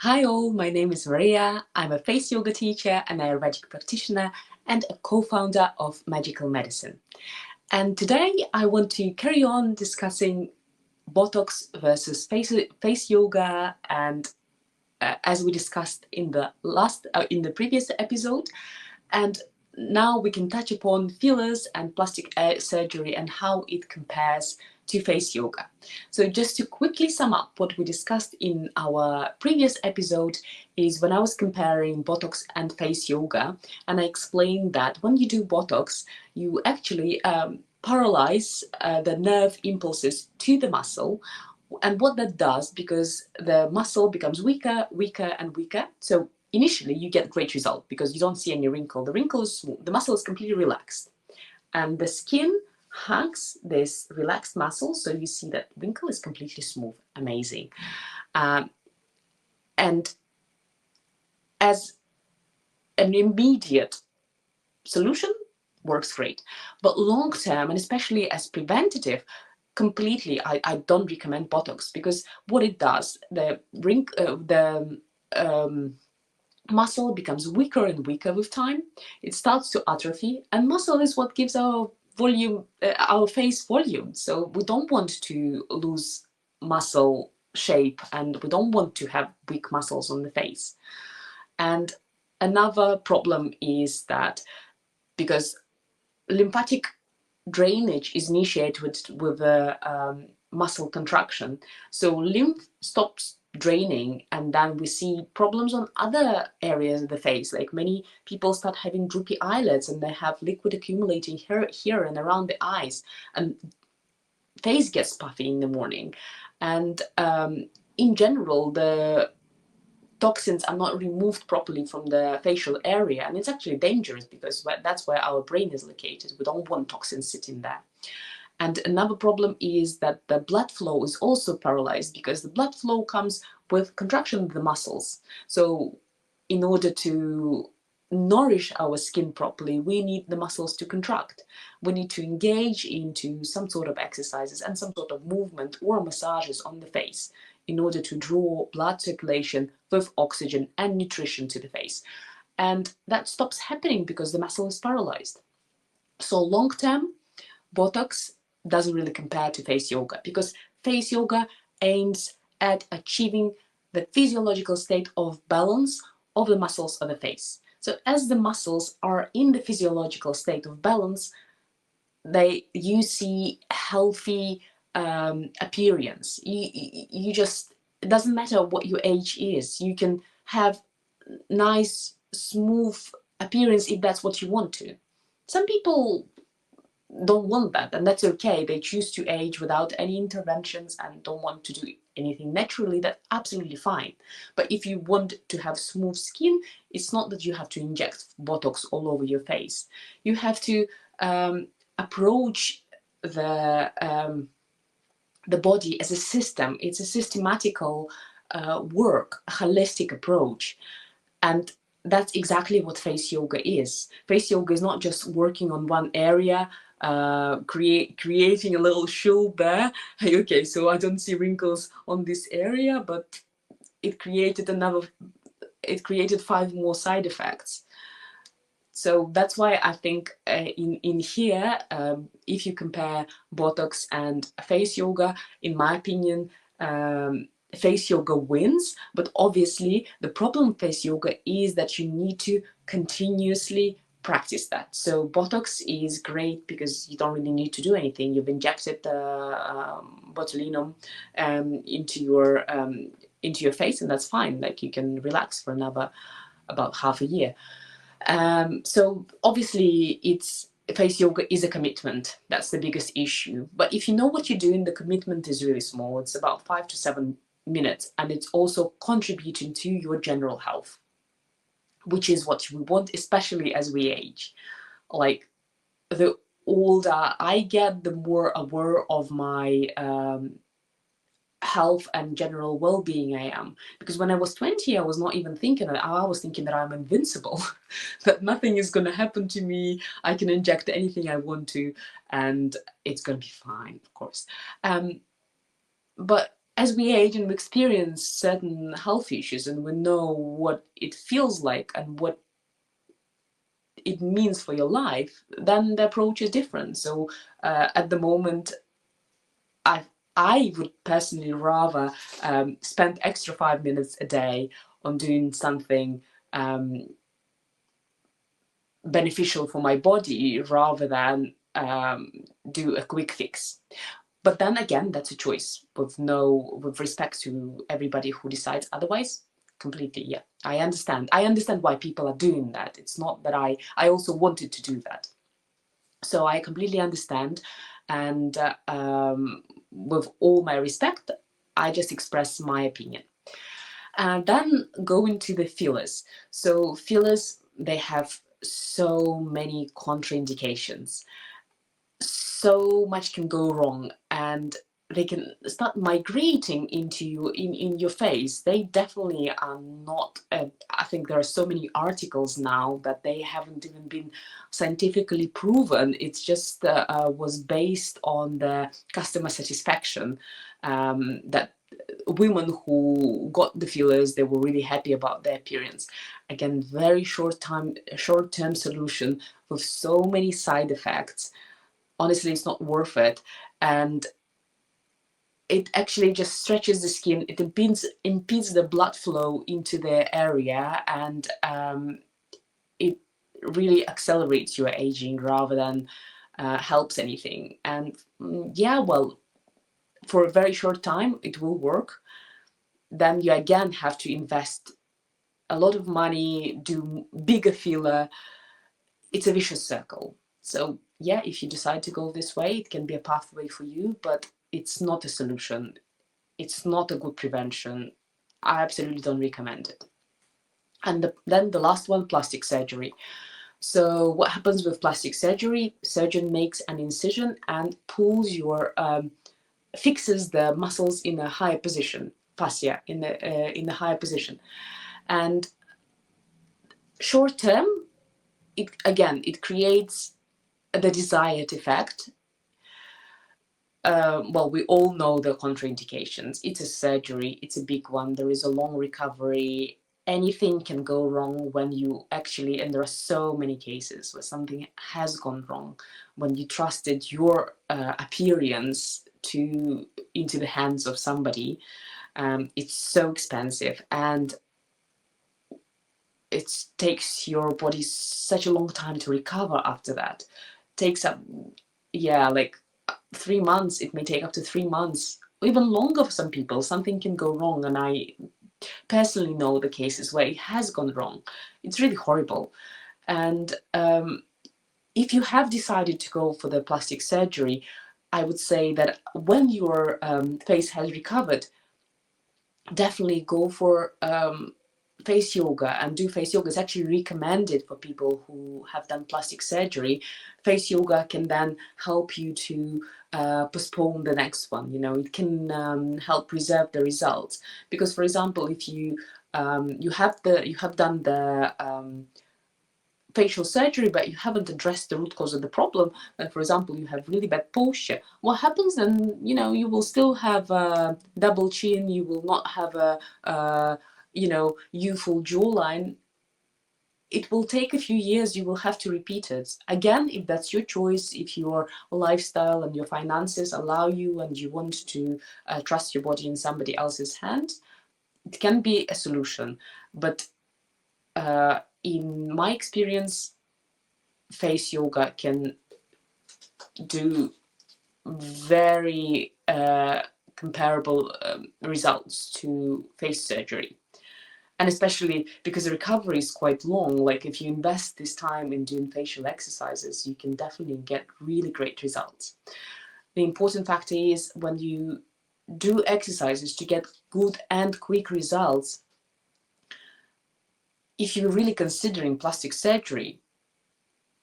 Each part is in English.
Hi all, my name is Maria. I'm a face yoga teacher, an Ayurvedic practitioner, and a co-founder of Magical Medicine. And today I want to carry on discussing Botox versus face yoga, and as we discussed in the previous episode, and now we can touch upon fillers and plastic surgery and how it compares to face yoga. So just to quickly sum up what we discussed in our previous episode is when I was comparing Botox and face yoga, and I explained that when you do Botox, you actually paralyze the nerve impulses to the muscle. And what that does, because the muscle becomes weaker, weaker, and weaker. So initially you get great result because you don't see any wrinkle. The wrinkle is smooth, the muscle is completely relaxed, and the skin hugs this relaxed muscle, so you see that wrinkle is completely smooth, amazing. um, and as an immediate solution, works great, but long term, and especially as preventative, completely I don't recommend Botox, because what it does, the muscle becomes weaker and weaker with time. It starts to atrophy, and muscle is what gives our volume, our face volume. So we don't want to lose muscle shape, and we don't want to have weak muscles on the face. And another problem is that because lymphatic drainage is initiated with the muscle contraction. So lymph stops draining, and then we see problems on other areas of the face. Like many people start having droopy eyelids, and they have liquid accumulating here and around the eyes, and face gets puffy in the morning. And in general, the toxins are not removed properly from the facial area, and it's actually dangerous because that's where our brain is located. We don't want toxins sitting there. And another problem is that the blood flow is also paralyzed, because the blood flow comes with contraction of the muscles. So in order to nourish our skin properly, we need the muscles to contract. We need to engage into some sort of exercises and some sort of movement or massages on the face in order to draw blood circulation with oxygen and nutrition to the face. And that stops happening because the muscle is paralyzed. So long term, Botox doesn't really compare to face yoga, because face yoga aims at achieving the physiological state of balance of the muscles of the face. So as the muscles are in the physiological state of balance, you see healthy appearance. You just, it doesn't matter what your age is. You can have nice, smooth appearance if that's what you want to. Some people don't want that, and that's okay. They choose to age without any interventions and don't want to do anything naturally. That's absolutely fine. But if you want to have smooth skin, it's not that you have to inject Botox all over your face. You have to approach the body as a system. It's a systematical work, a holistic approach. And that's exactly what face yoga is. Face yoga is not just working on one area, creating a little shield there. Hey, okay, so I don't see wrinkles on this area, but it created it created 5 more side effects. So that's why I think in here, if you compare Botox and face yoga, in my opinion, face yoga wins. But obviously, the problem with face yoga is that you need to continuously practice that. So Botox is great because you don't really need to do anything. You've injected the botulinum into your face, and that's fine. Like, you can relax for another about half a year. So obviously, it's face yoga is a commitment. That's the biggest issue. But if you know what you're doing, the commitment is really small. It's about 5 to 7 minutes, and it's also contributing to your general health, which is what we want, especially as we age. Like, the older I get, the more aware of my health and general well-being I am. Because when I was 20, I was not even thinking that. I was thinking that I'm invincible, that nothing is going to happen to me. I can inject anything I want to, and it's going to be fine, of course. But as we age and we experience certain health issues and we know what it feels like and what it means for your life, then the approach is different. So at the moment, I I would personally rather spend extra 5 minutes a day on doing something beneficial for my body rather than do a quick fix. But then again, that's a choice with respect to everybody who decides otherwise. Completely, yeah. I understand. I understand why people are doing that. It's not that I also wanted to do that. So I completely understand. And with all my respect, I just express my opinion. And then going to the fillers. So fillers, they have so many contraindications. So much can go wrong, and they can start migrating into you in your face. They definitely are not I think there are so many articles now that they haven't even been scientifically proven. It's just was based on the customer satisfaction, that women who got the fillers, they were really happy about their appearance. Again, very short-term solution with so many side effects. Honestly, it's not worth it. And it actually just stretches the skin. It impedes the blood flow into the area, and it really accelerates your aging rather than helps anything. And yeah, well, for a very short time, it will work. Then you again have to invest a lot of money, do bigger filler. It's a vicious circle. So yeah, if you decide to go this way, it can be a pathway for you, but it's not a solution. It's not a good prevention. I absolutely don't recommend it. And then the last one, plastic surgery. So what happens with plastic surgery? Surgeon makes an incision and pulls fixes the muscles in a higher position, fascia in the higher position. And short term, it creates the desired effect. Well, we all know the contraindications. It's a surgery, it's a big one, there is a long recovery. Anything can go wrong when you actually, and there are so many cases where something has gone wrong when you trusted your appearance into the hands of somebody. It's so expensive, and it takes your body such a long time to recover after that. Takes up, yeah, like 3 months. It may take up to 3 months, or even longer for some people. Something can go wrong, and I personally know the cases where it has gone wrong. It's really horrible. And if you have decided to go for the plastic surgery, I would say that when your face has recovered, definitely go for face yoga and do face yoga. Is actually recommended for people who have done plastic surgery. Face yoga can then help you to postpone the next one. You know, it can help preserve the results. Because, for example, if you have done the facial surgery, but you haven't addressed the root cause of the problem, like for example, you have really bad posture, what happens then? You know, you will still have a double chin, you will not have a youthful jawline. It will take a few years, you will have to repeat it again if that's your choice, if your lifestyle and your finances allow you and you want to trust your body in somebody else's hands. It can be a solution, but in my experience, face yoga can do very comparable results to face surgery. And especially because the recovery is quite long, like if you invest this time in doing facial exercises, you can definitely get really great results. The important factor is when you do exercises to get good and quick results, if you're really considering plastic surgery,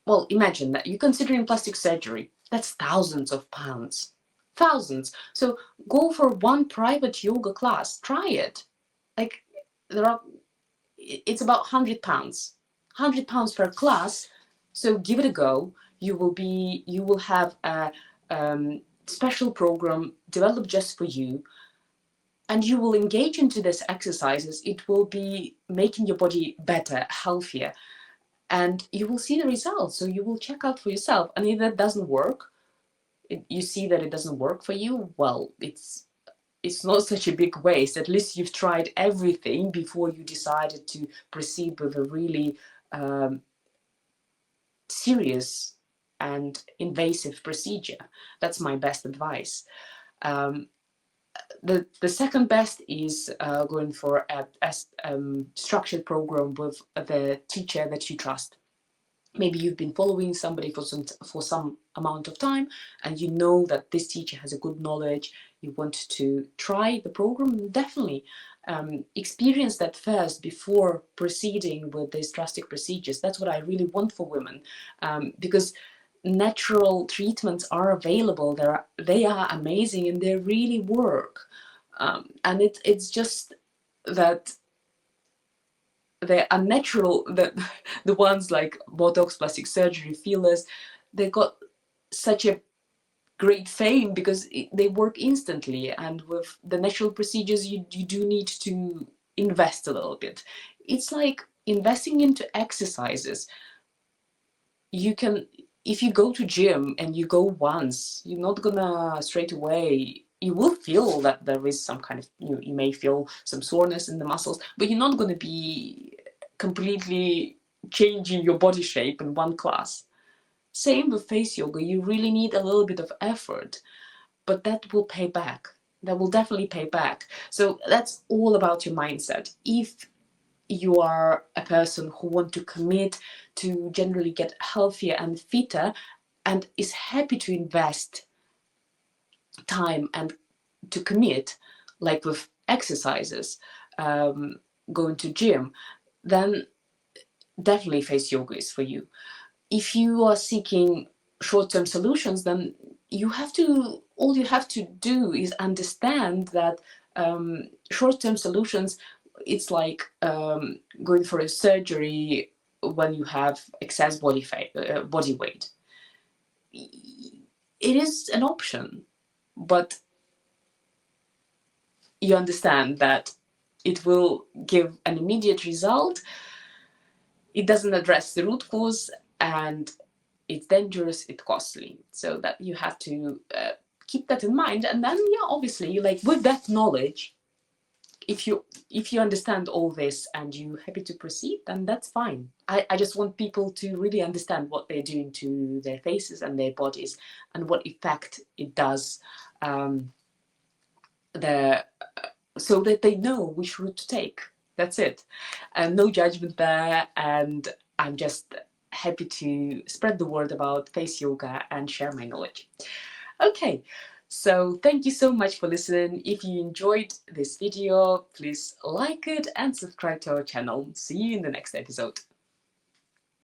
well, imagine that you're considering plastic surgery. That's thousands of pounds. Thousands. So go for one private yoga class. Try it. Like it's about £100. £100 per class. So give it a go. You will have a special program developed just for you. and you will engage into these exercises, it will be making your body better, healthier, and you will see the results. So you will check out for yourself. And if that doesn't work, you see that it doesn't work for you, well, it's not such a big waste. At least you've tried everything before you decided to proceed with a really serious and invasive procedure. That's my best advice. The second best is going for a structured program with the teacher that you trust. Maybe you've been following somebody for some amount of time, and you know that this teacher has a good knowledge. You want to try the program, definitely experience that first before proceeding with these drastic procedures. That's what I really want for women, because natural treatments are available. They are amazing and they really work. And it's just that the unnatural, the ones like Botox, plastic surgery, fillers, they got such a great fame because they work instantly. And with the natural procedures, you do need to invest a little bit. It's like investing into exercises. You can, if you go to gym and you go once, you're not gonna straight away, you will feel that there is some kind of, you may feel some soreness in the muscles, but you're not going to be completely changing your body shape in one class. Same with face yoga. You really need a little bit of effort, but that will pay back. That will definitely pay back. So that's all about your mindset. If you are a person who want to commit to generally get healthier and fitter and is happy to invest time and to commit, like with exercises, going to gym, then definitely face yoga is for you. If you are seeking short-term solutions, then all you have to do is understand that short-term solutions, it's like going for a surgery when you have excess body weight. It is an option, but you understand that it will give an immediate result. It doesn't address the root cause, and it's dangerous, it's costly. So that you have to keep that in mind. And then, yeah, obviously, like with that knowledge, if you understand all this and you're happy to proceed, then that's fine. I just want people to really understand what they're doing to their faces and their bodies and what effect it does, so that they know which route to take. That's it. No judgment there. And I'm just happy to spread the word about face yoga and share my knowledge. Okay, so thank you so much for listening. If you enjoyed this video, please like it and subscribe to our channel. See you in the next episode.